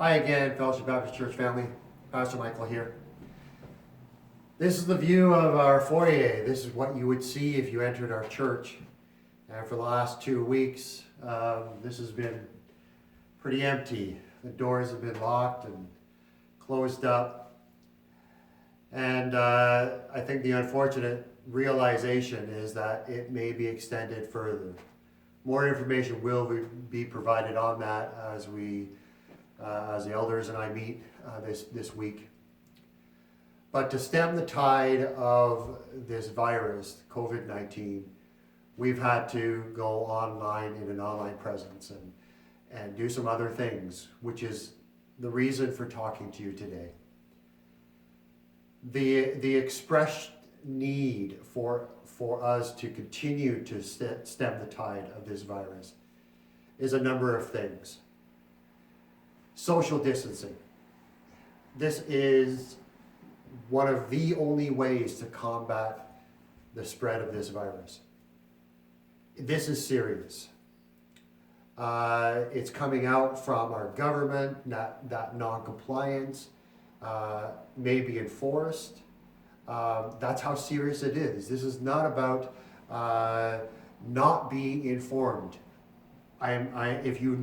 Hi again, Fellowship Baptist Church family. Pastor Michael here. This is the view of our foyer. This is what you would see if you entered our church. And for the last 2 weeks, this has been pretty empty. The doors have been locked and closed up. And I think the unfortunate realization is that it may be extended further. More information will be provided on that as the elders and I meet this week. But to stem the tide of this virus, Covid-19, we've had to go online in an online presence and do some other things, which is the reason for talking to you today. The expressed need for us to continue to stem the tide of this virus is a number of things. Social distancing. This is one of the only ways to combat the spread of this virus. This is serious. It's coming out from our government, that non-compliance may be enforced. That's how serious it is. This is not about not being informed. If you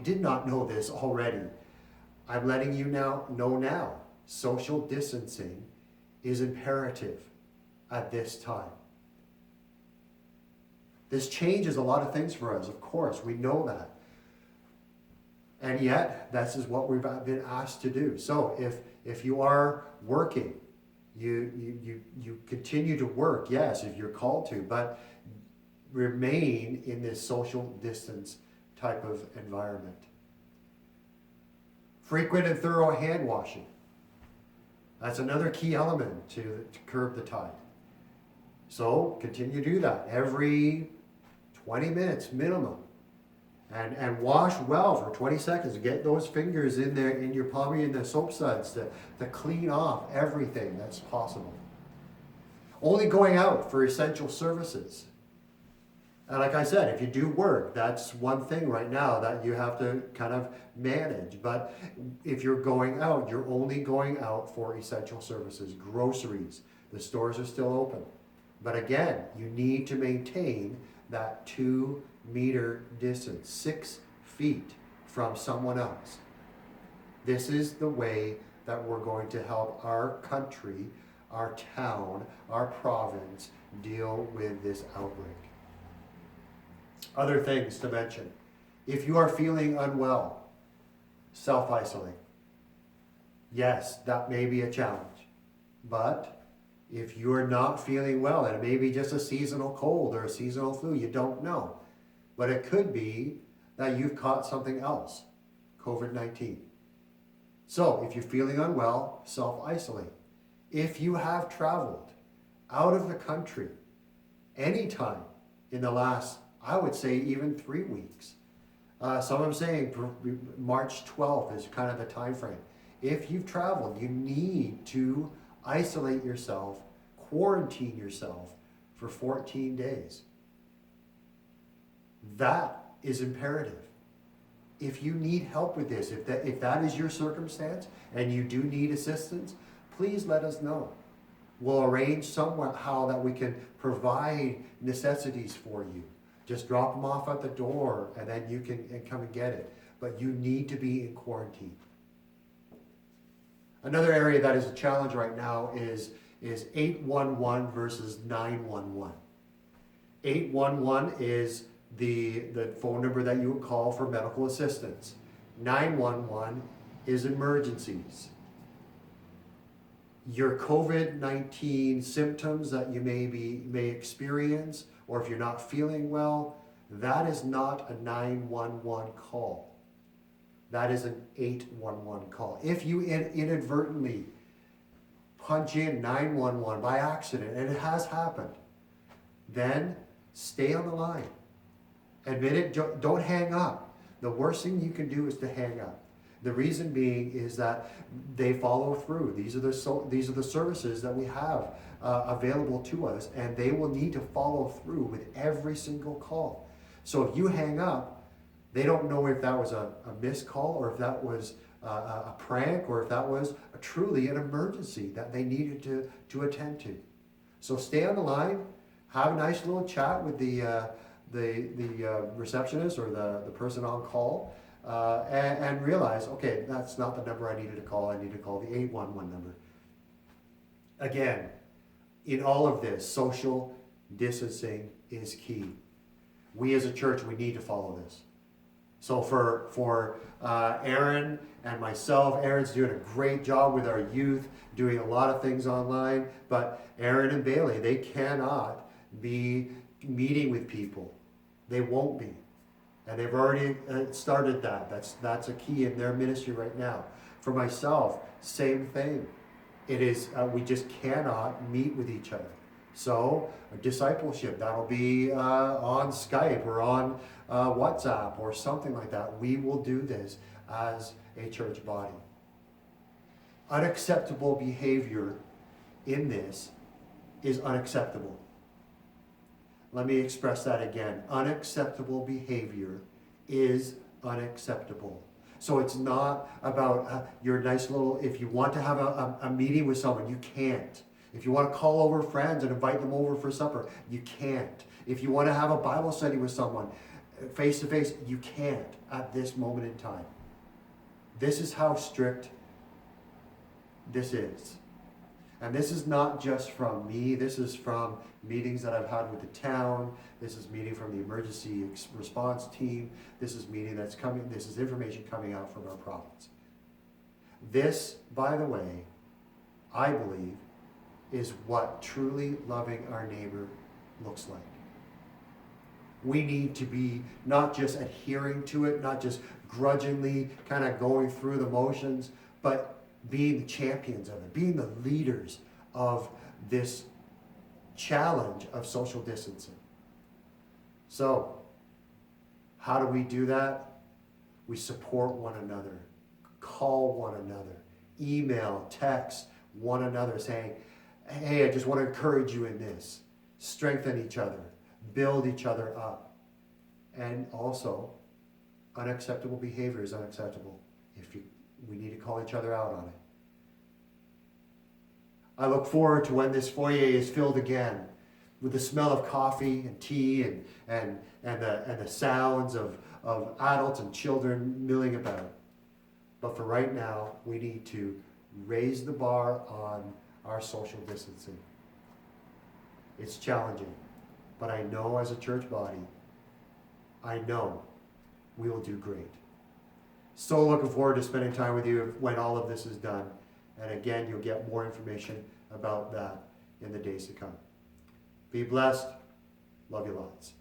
did not know this already, I'm letting you know now. Social distancing is imperative at this time. This changes a lot of things for us, of course, we know that. And yet, this is what we've been asked to do. So if you are working, you continue to work, yes, if you're called to, but remain in this social distance type of environment. Frequent and thorough hand washing. That's another key element to curb the tide. So continue to do that every 20 minutes minimum. And wash well for 20 seconds. Get those fingers in there, in your palm, in the soap suds to clean off everything that's possible. Only going out for essential services. And like I said, if you do work, that's one thing right now that you have to kind of manage. But if you're going out, you're only going out for essential services, groceries. The stores are still open. But again, you need to maintain that 2-meter distance, 6 feet from someone else. This is the way that we're going to help our country, our town, our province deal with this outbreak. Other things to mention. If you are feeling unwell, self-isolate. Yes, that may be a challenge. But if you're not feeling well, and it may be just a seasonal cold or a seasonal flu, you don't know. But it could be that you've caught something else, COVID-19. So if you're feeling unwell, self-isolate. If you have traveled out of the country anytime in the last, I would say even 3 weeks. Some are saying March 12th is kind of the time frame. If you've traveled, you need to isolate yourself, quarantine yourself for 14 days. That is imperative. If you need help with this, if that is your circumstance and you do need assistance, please let us know. We'll arrange somehow that we can provide necessities for you. Just drop them off at the door and then you can come and get it. But you need to be in quarantine. Another area that is a challenge right now is 811 versus 911. 811 is the phone number that you would call for medical assistance. 911 is emergencies. Your COVID-19 symptoms that you may experience, or if you're not feeling well, that is not a 911 call. That is an 811 call. If you inadvertently punch in 911 by accident, and it has happened, then stay on the line. Admit it, don't hang up. The worst thing you can do is to hang up. The reason being is that they follow through. These are the services that we have available to us, and they will need to follow through with every single call. So if you hang up, They don't know if that was a missed call or if that was a prank or if that was truly an emergency that they needed to attend to. So stay on the line, have a nice little chat with the receptionist or the person on call, and realize, okay, that's not the number I needed to call. I need to call the 811 number. Again, in all of this, social distancing is key. We as a church, we need to follow this. So for Aaron and myself, Aaron's doing a great job with our youth, doing a lot of things online, but Aaron and Bailey, they cannot be meeting with people. They won't be. And they've already started that. That's a key in their ministry right now. For myself, same thing. It is, we just cannot meet with each other. So discipleship, that'll be on Skype or on WhatsApp or something like that. We will do this as a church body. Unacceptable behavior in this is unacceptable. Let me express that again. Unacceptable behavior is unacceptable. So it's not about your nice little, if you want to have a meeting with someone, you can't. If you want to call over friends and invite them over for supper, you can't. If you want to have a Bible study with someone face to face, you can't at this moment in time. This is how strict this is. And this is not just from me. This is from meetings that I've had with the town. This is meeting from the emergency response team. This is meeting that's coming. This is information coming out from our province. This, by the way, I believe, is what truly loving our neighbor looks like. We need to be not just adhering to it, not just grudgingly kind of going through the motions, but being the champions of it, being the leaders of this challenge of social distancing. So, how do we do that? We support one another, call one another, email, text one another saying, hey, I just want to encourage you in this. Strengthen each other, build each other up. And also, unacceptable behavior is unacceptable. We need to call each other out on it. I look forward to when this foyer is filled again with the smell of coffee and tea and the sounds of adults and children milling about. But for right now, we need to raise the bar on our social distancing. It's challenging, but I know as a church body, I know we will do great. So looking forward to spending time with you when all of this is done. And again, you'll get more information about that in the days to come. Be blessed. Love you lots.